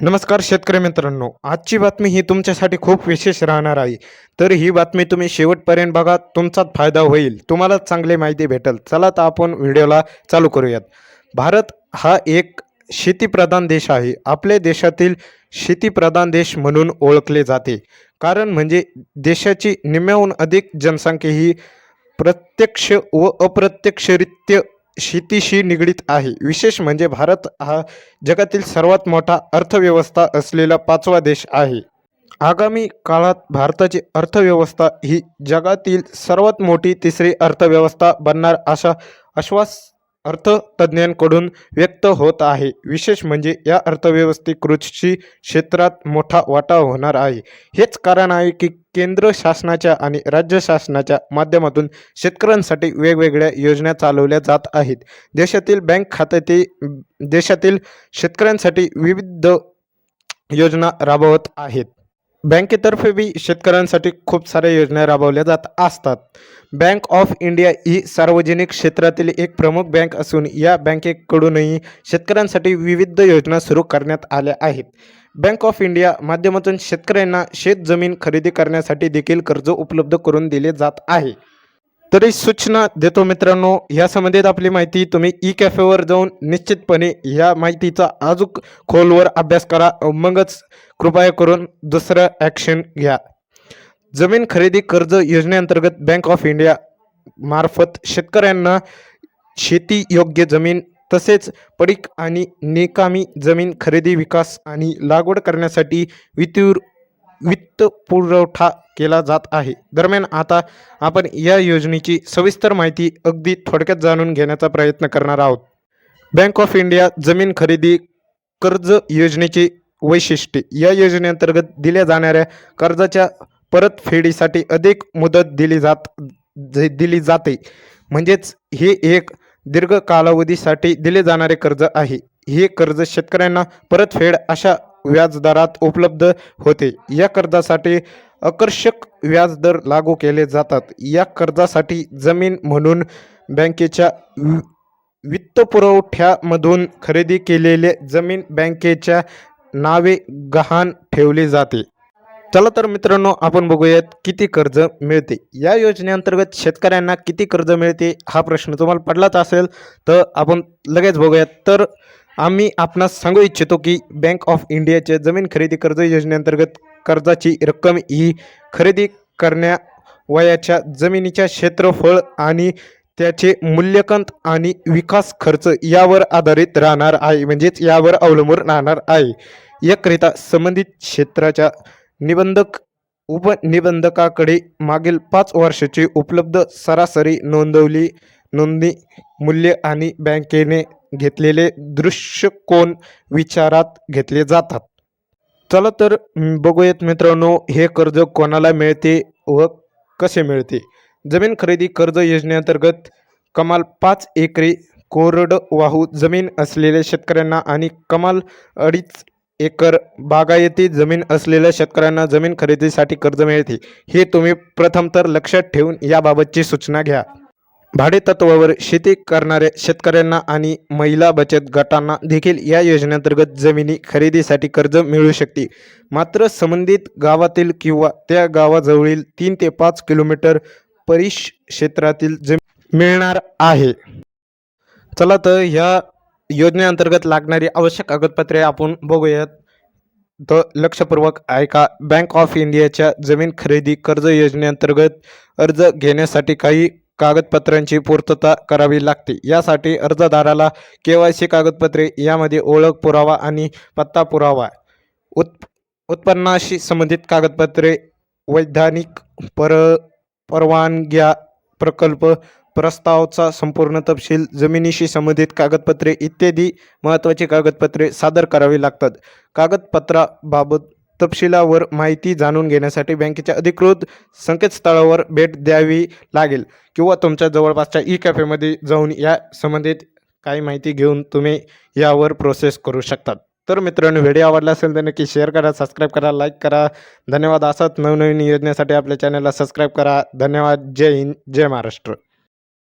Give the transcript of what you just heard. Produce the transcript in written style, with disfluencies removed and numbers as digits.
नमस्कार शेतकरी मित्रांनो, आजची बातमी ही तुमच्यासाठी खूप विशेष राहणार आहे. तर ही बातमी तुम्ही शेवटपर्यंत बघा, तुमचाच फायदा होईल, तुम्हाला चांगली माहिती भेटेल. चला तर आपण व्हिडिओला चालू करूयात. भारत हा एक शेतीप्रधान देश आहे. आपल्या देशातील शेतीप्रधान देश म्हणून ओळखले जाते. कारण म्हणजे देशाची निम्म्याहून अधिक जनसंख्या ही प्रत्यक्ष व अप्रत्यक्षरित्या शेतीशी निगडीत आहे. विशेष म्हणजे भारत हा जगातील सर्वात मोठा अर्थव्यवस्था असलेला 5वा देश आहे. आगामी काळात भारताची अर्थव्यवस्था ही जगातील सर्वात मोठी तिसरी अर्थव्यवस्था बनणार असा आश्वास अर्थतज्ज्ञांकडून व्यक्त होत आहे. विशेष म्हणजे या अर्थव्यवस्थेत कृषी क्षेत्रात मोठा वाटा होणार आहे. हेच कारण आहे की केंद्र शासनाच्या आणि राज्य शासनाच्या माध्यमातून शेतकऱ्यांसाठी वेगवेगळ्या योजना चालवल्या जात आहेत. देशातील बँक खाते देशातील शेतकऱ्यांसाठी विविध योजना राबवत आहेत. बँकेतर्फे बी शेतकऱ्यांसाठी खूप साऱ्या योजना राबवल्या जात असतात. बँक ऑफ इंडिया ही सार्वजनिक क्षेत्रातील एक प्रमुख बँक असून या बँकेकडूनही शेतकऱ्यांसाठी विविध योजना सुरू करण्यात आल्या आहेत. बँक ऑफ इंडिया माध्यमातून शेतकऱ्यांना शेतजमीन खरेदी करण्यासाठी देखील कर्ज उपलब्ध करून दिले जात आहे. तरी सूचना देतो मित्रांनो, ह्या संबंधित आपली माहिती तुम्ही ई कॅफेवर जाऊन निश्चितपणे ह्या माहितीचा अजून खोलवर अभ्यास करा, मगच कृपया करून दुसरं ॲक्शन घ्या. जमीन खरेदी कर्ज योजनेअंतर्गत बँक ऑफ इंडिया मार्फत शेतकऱ्यांना शेती योग्य जमीन तसेच पडीक आणि निकामी जमीन खरेदी, विकास आणि लागवड करण्यासाठी वित्त पुरवठा केला जात आहे. दरम्यान आता आपण या योजनेची सविस्तर माहिती अगदी थोडक्यात जाणून घेण्याचा प्रयत्न करणार आहोत. बँक ऑफ इंडिया जमीन खरेदी कर्ज योजनेची वैशिष्ट्ये. या योजनेअंतर्गत दिल्या जाणाऱ्या कर्जाच्या परतफेडीसाठी अधिक मुदत दिली जाते. म्हणजेच हे एक दीर्घ कालावधीसाठी दिले जाणारे कर्ज आहे. हे कर्ज शेतकऱ्यांना परतफेड अशा व्याजदरात उपलब्ध होते. या कर्जासाठी आकर्षक व्याजदर लागू केले जातात. या कर्जासाठी जमीन म्हणून बँकेच्या वित्तपुरवठ्यामधून खरेदी केलेले जमीन बँकेच्या नावे गहाण ठेवली जाते. चला तर मित्रांनो, आपण बघूयात किती कर्ज मिळते. या योजनेअंतर्गत शेतकऱ्यांना किती कर्ज मिळते हा प्रश्न तुम्हाला पडलाच असेल, तर आपण लगेच बघूयात. तर आम्ही आपणास सांगू इच्छितो की बँक ऑफ इंडियाच्या जमीन खरेदी कर्ज योजनेअंतर्गत कर्जाची रक्कम ही खरेदी करण्या वयाच्या जमिनीच्या क्षेत्रफळ आणि त्याचे मूल्यांकन आणि विकास खर्च यावर आधारित राहणार आहे. म्हणजेच यावर अवलंबून राहणार आहे. याकरिता संबंधित क्षेत्राच्या निबंधक उपनिबंधकाकडे मागील 5 वर्षाची उपलब्ध सरासरी नोंदणी मूल्य आणि बँकेने घेतलेले दृष्टिकोन विचारात घेतले जातात. चला तर बघूयात मित्रांनो, हे कर्ज कोणाला मिळते व कसे मिळते. जमीन खरेदी कर्ज योजनेअंतर्गत कमाल 5 एकरी कोरडवाहू जमीन असलेल्या शेतकऱ्यांना आणि कमाल 2.5 एकर बागायती जमीन असलेल्या शेतकऱ्यांना जमीन खरेदीसाठी कर्ज मिळते. हे तुम्ही प्रथम तर लक्षात ठेवून याबाबतची सूचना घ्या. भाडेतत्वावर शेती करणाऱ्या शेतकऱ्यांना आणि महिला बचत गटांना देखील या योजनेअंतर्गत जमिनी खरेदीसाठी कर्ज मिळू शकते. मात्र संबंधित गावातील किंवा त्या गावाजवळील 3 ते 5 किलोमीटर परिक्षेत्रातील जमीन मिळणार आहे. चला तर ह्या योजनेअंतर्गत लागणारी आवश्यक कागदपत्रे आपण बघूयात. तर लक्षपूर्वक ऐका. बँक ऑफ इंडियाच्या जमीन खरेदी कर्ज योजनेअंतर्गत अर्ज घेण्यासाठी काही कागदपत्रांची पूर्तता करावी लागते. यासाठी अर्जदाराला KYC कागदपत्रे, यामध्ये ओळख पुरावा आणि पत्ता पुरावा, उत्पन्नाशी संबंधित कागदपत्रे, वैधानिक परवानग्या, प्रकल्प प्रस्तावाचा संपूर्ण तपशील, जमिनीशी संबंधित कागदपत्रे इत्यादी महत्त्वाची कागदपत्रे सादर करावी लागतात. कागदपत्राबाबत तपशिलावर माहिती जाणून घेण्यासाठी बँकेच्या अधिकृत संकेतस्थळावर भेट द्यावी लागेल किंवा तुमच्या जवळपासच्या ई कॅफेमध्ये जाऊन या संबंधित काही माहिती घेऊन तुम्ही यावर प्रोसेस करू शकतात. तर मित्रांनो, व्हिडिओ आवडला असेल तर नक्की शेअर करा, सबस्क्राईब करा, लाईक करा. धन्यवाद. असंच नवनवीन योजनेसाठी आपल्या चॅनलला सबस्क्राईब करा. धन्यवाद. जय हिंद, जय महाराष्ट्र.